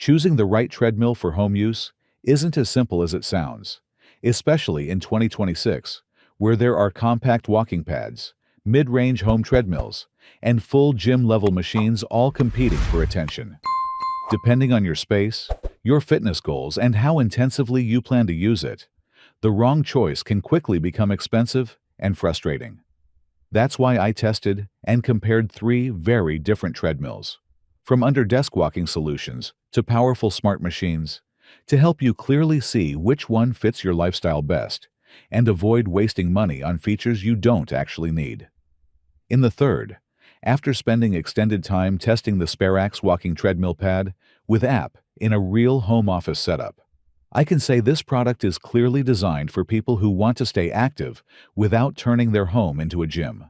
Choosing the right treadmill for home use isn't as simple as it sounds, especially in 2026, where there are compact walking pads, mid-range home treadmills, and full gym-level machines all competing for attention. Depending on your space, your fitness goals, and how intensively you plan to use it, the wrong choice can quickly become expensive and frustrating. That's why I tested and compared three very different treadmills, from under-desk walking solutions to powerful smart machines, to help you clearly see which one fits your lifestyle best and avoid wasting money on features you don't actually need. In the third, after spending extended time testing the Sperax walking treadmill pad with app in a real home office setup, I can say this product is clearly designed for people who want to stay active without turning their home into a gym.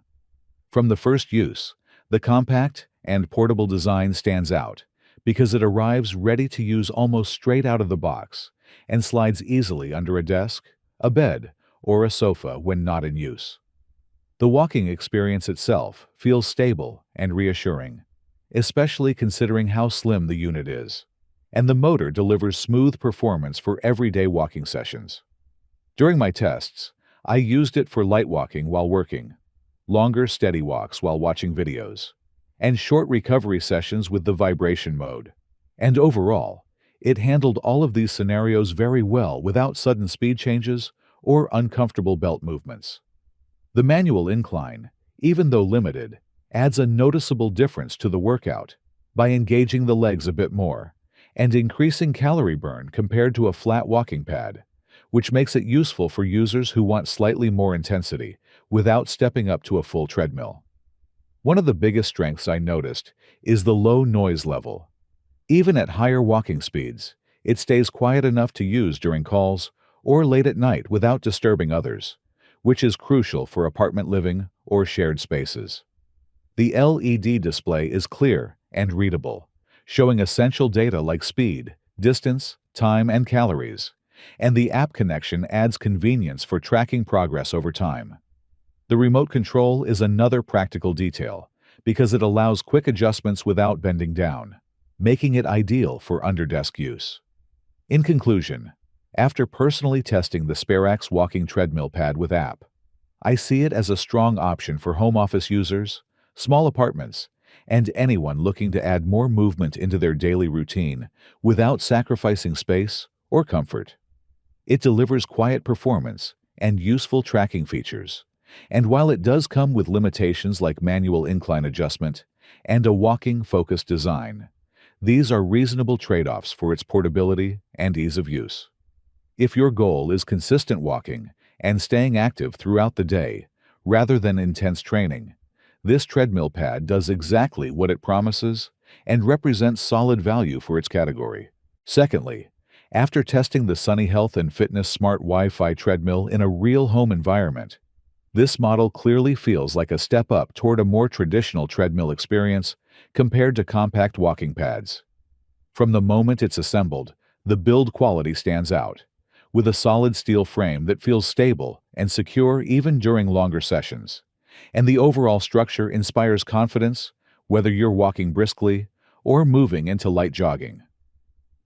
From the first use, the compact and portable design stands out because it arrives ready to use almost straight out of the box and slides easily under a desk, a bed, or a sofa when not in use. The walking experience itself feels stable and reassuring, especially considering how slim the unit is, and the motor delivers smooth performance for everyday walking sessions. During my tests, I used it for light walking while working, longer steady walks while watching videos, and short recovery sessions with the vibration mode. And overall, it handled all of these scenarios very well without sudden speed changes or uncomfortable belt movements. The manual incline, even though limited, adds a noticeable difference to the workout by engaging the legs a bit more and increasing calorie burn compared to a flat walking pad, which makes it useful for users who want slightly more intensity without stepping up to a full treadmill. One of the biggest strengths I noticed is the low noise level. Even at higher walking speeds, it stays quiet enough to use during calls or late at night without disturbing others, which is crucial for apartment living or shared spaces. The LED display is clear and readable, showing essential data like speed, distance, time, and calories, and the app connection adds convenience for tracking progress over time. The remote control is another practical detail because it allows quick adjustments without bending down, making it ideal for under-desk use. In conclusion, after personally testing the Sperax walking treadmill pad with app, I see it as a strong option for home office users, small apartments, and anyone looking to add more movement into their daily routine without sacrificing space or comfort. It delivers quiet performance and useful tracking features, and while it does come with limitations like manual incline adjustment and a walking-focused design, these are reasonable trade-offs for its portability and ease of use. If your goal is consistent walking and staying active throughout the day rather than intense training, this treadmill pad does exactly what it promises and represents solid value for its category. Secondly, after testing the Sunny Health and Fitness Smart Wi-Fi treadmill in a real home environment, this model clearly feels like a step up toward a more traditional treadmill experience compared to compact walking pads. From the moment it's assembled, the build quality stands out, with a solid steel frame that feels stable and secure even during longer sessions, and the overall structure inspires confidence whether you're walking briskly or moving into light jogging.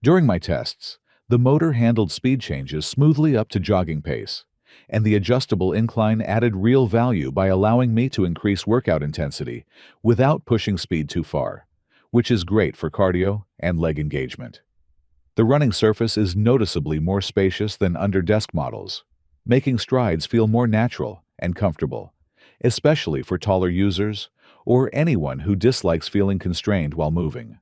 During my tests, the motor handled speed changes smoothly up to jogging pace, and the adjustable incline added real value by allowing me to increase workout intensity without pushing speed too far, which is great for cardio and leg engagement. The running surface is noticeably more spacious than under-desk models, making strides feel more natural and comfortable, especially for taller users or anyone who dislikes feeling constrained while moving.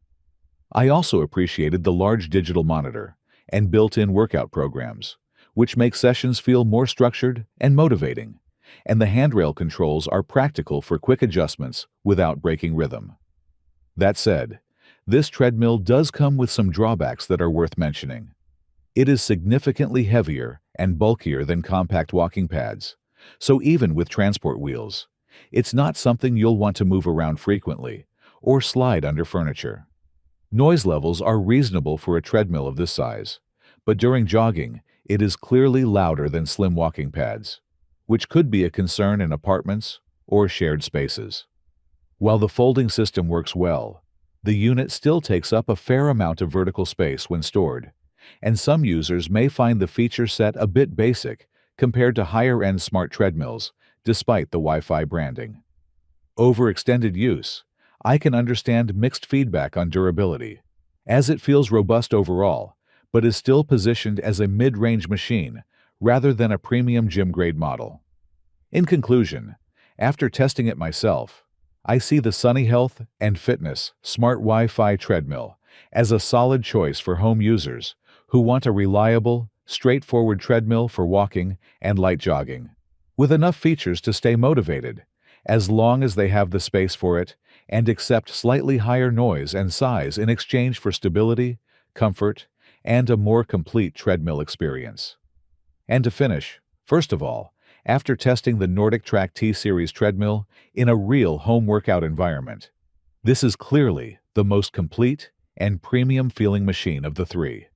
I also appreciated the large digital monitor and built-in workout programs, which make sessions feel more structured and motivating, and the handrail controls are practical for quick adjustments without breaking rhythm. That said, this treadmill does come with some drawbacks that are worth mentioning. It is significantly heavier and bulkier than compact walking pads, so even with transport wheels, it's not something you'll want to move around frequently or slide under furniture. Noise levels are reasonable for a treadmill of this size, but during jogging, it is clearly louder than slim walking pads, which could be a concern in apartments or shared spaces. While the folding system works well, the unit still takes up a fair amount of vertical space when stored, and some users may find the feature set a bit basic compared to higher-end smart treadmills, despite the Wi-Fi branding. Over extended use, I can understand mixed feedback on durability, as it feels robust overall, but is still positioned as a mid-range machine rather than a premium gym-grade model. In conclusion, after testing it myself, I see the Sunny Health and Fitness Smart Wi-Fi treadmill as a solid choice for home users who want a reliable, straightforward treadmill for walking and light jogging, with enough features to stay motivated, as long as they have the space for it and accept slightly higher noise and size in exchange for stability, comfort, and a more complete treadmill experience. And to finish, first of all, after testing the Nordic Track T-Series treadmill in a real home workout environment, this is clearly the most complete and premium-feeling machine of the three.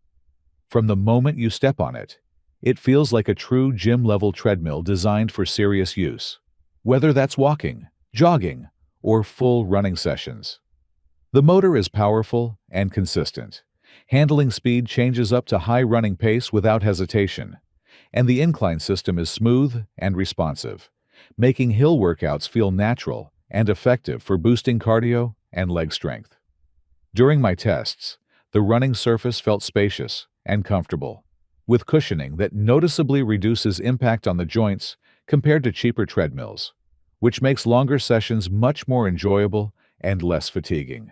From the moment you step on it, it feels like a true gym-level treadmill designed for serious use, whether that's walking, jogging, or full running sessions. The motor is powerful and consistent. Handling speed changes up to high running pace without hesitation, and the incline system is smooth and responsive, making hill workouts feel natural and effective for boosting cardio and leg strength. During my tests, the running surface felt spacious and comfortable, with cushioning that noticeably reduces impact on the joints compared to cheaper treadmills, which makes longer sessions much more enjoyable and less fatiguing.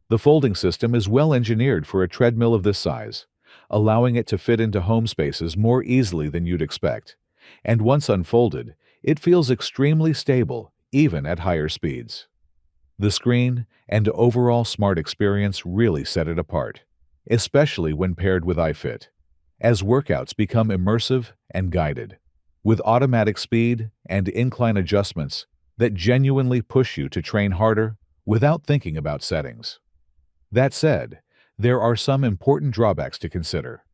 The folding system is well engineered for a treadmill of this size, allowing it to fit into home spaces more easily than you'd expect, and once unfolded, it feels extremely stable even at higher speeds. The screen and overall smart experience really set it apart, especially when paired with iFit, as workouts become immersive and guided, with automatic speed and incline adjustments that genuinely push you to train harder without thinking about settings. That said, there are some important drawbacks to consider.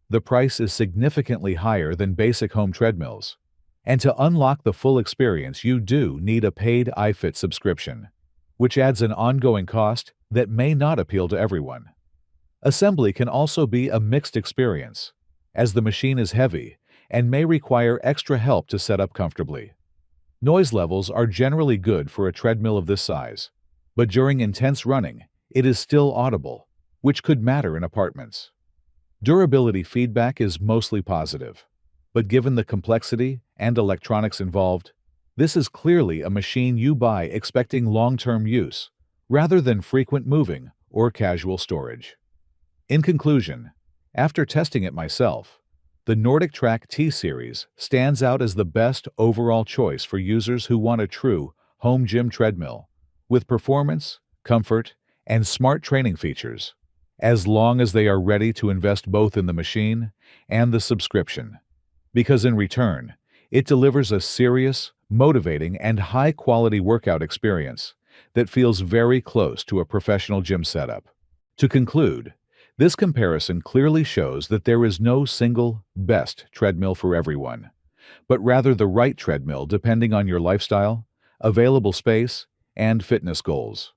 The price is significantly higher than basic home treadmills, and to unlock the full experience you do need a paid iFit subscription, which adds an ongoing cost that may not appeal to everyone. Assembly can also be a mixed experience, as the machine is heavy and may require extra help to set up comfortably. Noise levels are generally good for a treadmill of this size, but during intense running, it is still audible, which could matter in apartments. Durability feedback is mostly positive, but given the complexity and electronics involved, this is clearly a machine you buy expecting long-term use, rather than frequent moving or casual storage. In conclusion, after testing it myself, the Nordic Track T-Series stands out as the best overall choice for users who want a true home gym treadmill, with performance, comfort, and smart training features, as long as they are ready to invest both in the machine and the subscription, because in return, it delivers a serious, motivating, and high-quality workout experience that feels very close to a professional gym setup. To conclude, this comparison clearly shows that there is no single best treadmill for everyone, but rather the right treadmill depending on your lifestyle, available space, and fitness goals.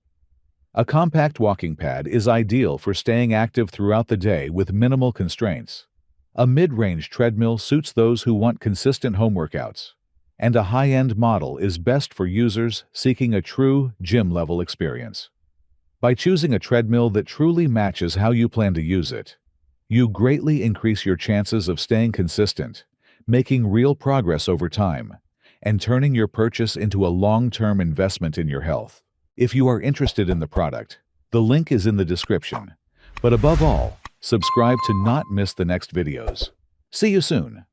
A compact walking pad is ideal for staying active throughout the day with minimal constraints. A mid-range treadmill suits those who want consistent home workouts, and a high-end model is best for users seeking a true gym-level experience. By choosing a treadmill that truly matches how you plan to use it, you greatly increase your chances of staying consistent, making real progress over time, and turning your purchase into a long-term investment in your health. If you are interested in the product, the link is in the description. But above all, subscribe to not miss the next videos. See you soon.